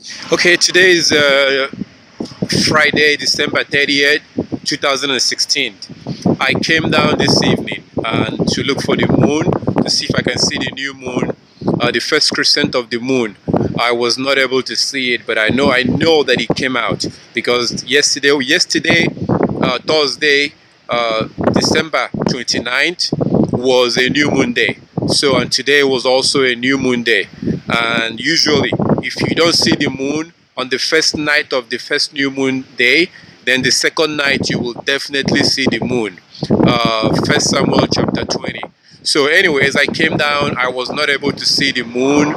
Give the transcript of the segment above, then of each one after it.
Okay, today is Friday, December 30th, 2016. I came down this evening and to look for the moon to see if I can see the new moon, the first crescent of the moon. I was not able to see it, but I know that it came out because yesterday, Thursday, December 29th was a new moon day. So, and today was also a new moon day. And usually, if you don't see the moon on the first night of the first new moon day, then the second night you will definitely see the moon. 1 Samuel chapter 20. So anyways, I came down, I was not able to see the moon.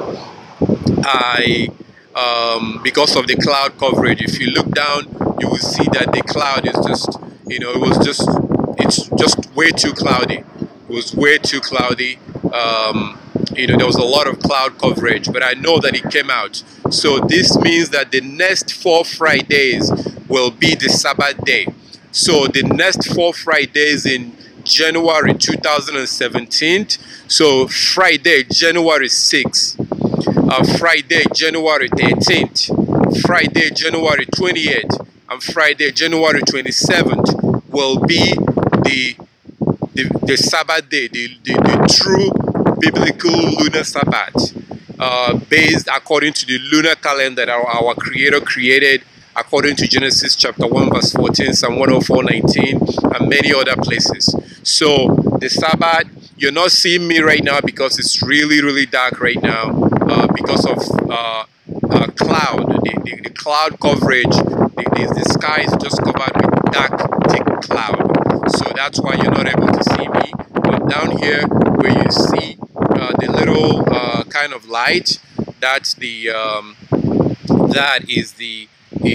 Because of the cloud coverage. If you look down, you will see that the cloud is just, it's just way too cloudy. It was way too cloudy. There was a lot of cloud coverage, but I know that it came out. So this means that the next 4 Fridays will be the Sabbath day. So the next 4 Fridays in January 2017. So Friday, January 6th. Friday, January 13th, Friday, January 28th, and Friday, January 27th will be the Sabbath day, the true biblical lunar Sabbath, based according to the lunar calendar that our Creator created, according to Genesis chapter 1 verse 14, Psalm 104:19, and many other places. So the Sabbath, you're not seeing me right now because it's really dark right now, because of cloud, the cloud coverage. The sky is just covered with dark, thick cloud. So that's why you're not able to see me. But down here, where you see the little kind of light, that's that is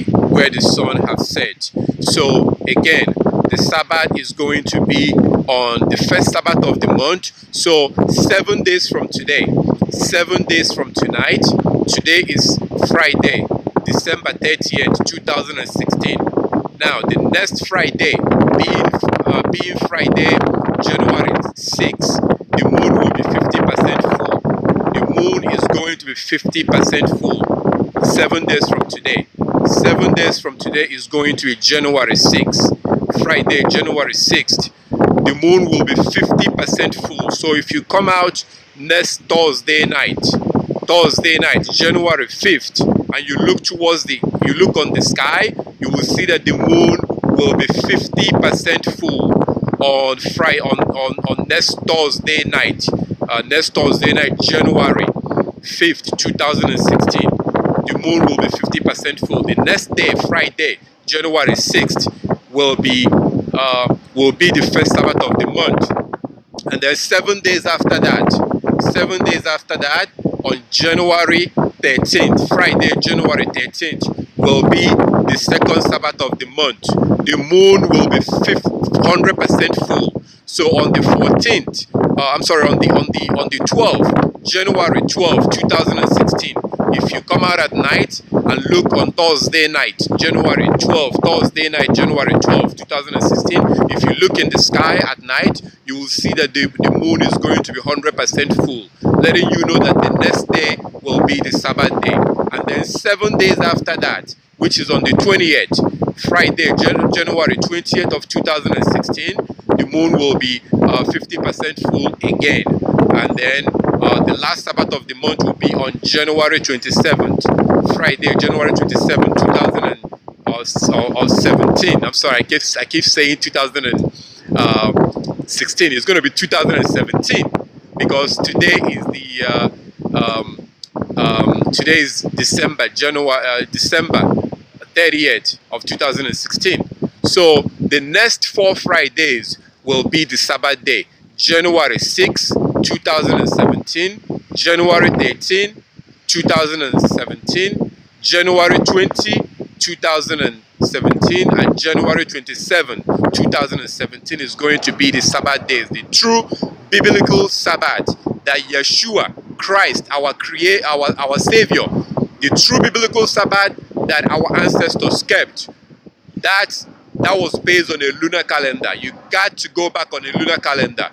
where the sun has set. So again, the Sabbath is going to be on the first Sabbath of the month. So 7 days from today, 7 days from tonight. Today is Friday, December 30th, 2016. Now the next Friday, being Friday, January 6th, the moon will be 50% full. The moon is going to be 50% full 7 days from today. 7 days from today is going to be January 6th. Friday, January 6th, the moon will be 50% full. So if you come out next Thursday night, January 5th, and you look on the sky, you will see that the moon will be 50% full on next Thursday night. January 5th, 2016. The moon will be 50% full. The next day, Friday, January 6th, will be the first Sabbath of the month. And then 7 days after that, on January 13th, Friday, January 13th, will be the second Sabbath of the month. The moon will be 100% full. So on the 14th, on the 12th, January 12th, 2016, if you come out at night and look on Thursday night, January 12th, 2016, if you look in the sky at night, you will see that the moon is going to be 100% full, letting you know that the next day will be the Sabbath day. And then 7 days after that, which is on the 20th, Friday, January 20th of 2016, the moon will be 50% full again. And then the last Sabbath of the month will be on January 27th, Friday, January 27th, 2017. I'm sorry, I keep saying 2016. It's going to be 2017 because today is December 30th of 2016. So the next 4 Fridays will be the Sabbath day. January 6, 2017, January 13, 2017, January 20, 2017, and January 27, 2017 is going to be the Sabbath days, the true biblical Sabbath that Yeshua Christ, our Savior, the true biblical Sabbath that our ancestors kept. That was based on a lunar calendar. You got to go back on a lunar calendar.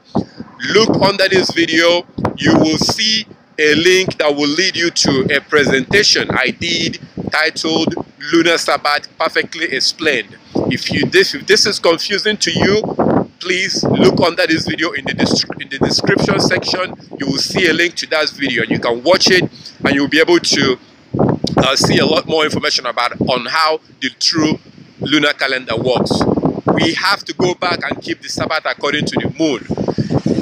Look under this video. You will see a link that will lead you to a presentation I did entitled Lunar Sabbath Perfectly Explained. If this is confusing to you, please look under this video in the description section. You will see a link to that video, and you can watch it, and you'll be able to see a lot more information on how the true lunar calendar works. We have to go back and keep the Sabbath according to the moon.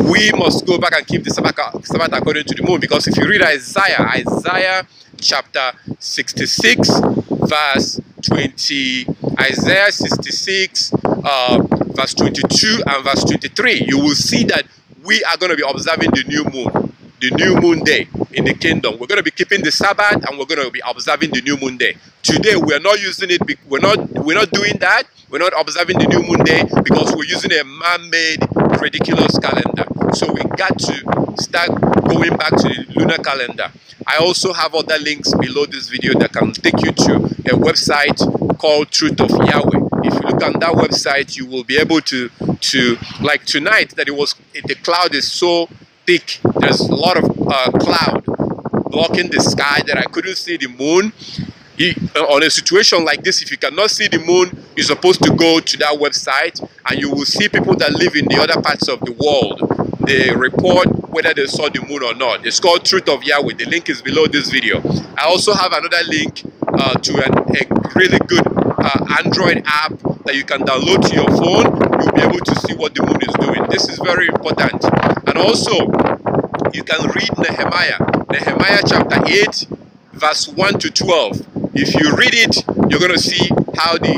We must go back and keep the Sabbath according to the moon, because if you read Isaiah chapter 66 verse 20, Isaiah 66 verse 22 and verse 23, you will see that we are going to be observing the new moon day in the kingdom. We're going to be keeping the Sabbath, and we're going to be observing the new moon day. Today we are not using it. We're not doing that. We're not observing the new moon day because we're using a man-made ridiculous calendar. So we got to start going back to the lunar calendar. I also have other links below this video that can take you to a website called Truth of Yahweh. If you look on that website, you will be able to like tonight, that the cloud is so thick. There's a lot of cloud blocking the sky that I couldn't see the moon. On a situation like this, if you cannot see the moon, you're supposed to go to that website, and you will see people that live in the other parts of the world. They report whether they saw the moon or not. It's called Truth of Yahweh. The link is below this video. I also have another link to a really good Android app that you can download to your phone. You'll be able to see what the moon is doing. This is very important. And also, you can read Nehemiah chapter 8 verse 1 to 12. If you read it, you're going to see how the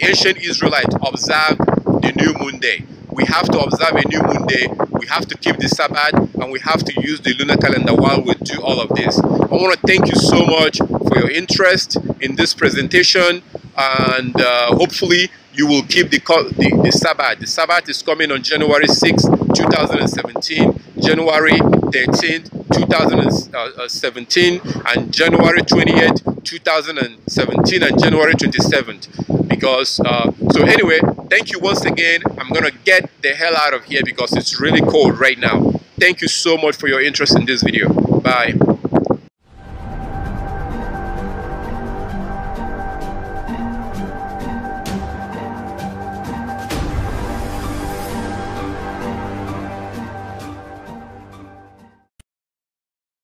ancient Israelites observed the new moon day. We have to observe a new moon day, we have to keep the Sabbath, and we have to use the lunar calendar while we do all of this. I want to thank you so much for your interest in this presentation, and hopefully you will keep the Sabbath. The Sabbath is coming on January 6, 2017, January 13th, 2017, and January 20th, 2017, and January 27th. Because, so anyway, thank you once again. I'm going to get the hell out of here because it's really cold right now. Thank you so much for your interest in this video. Bye.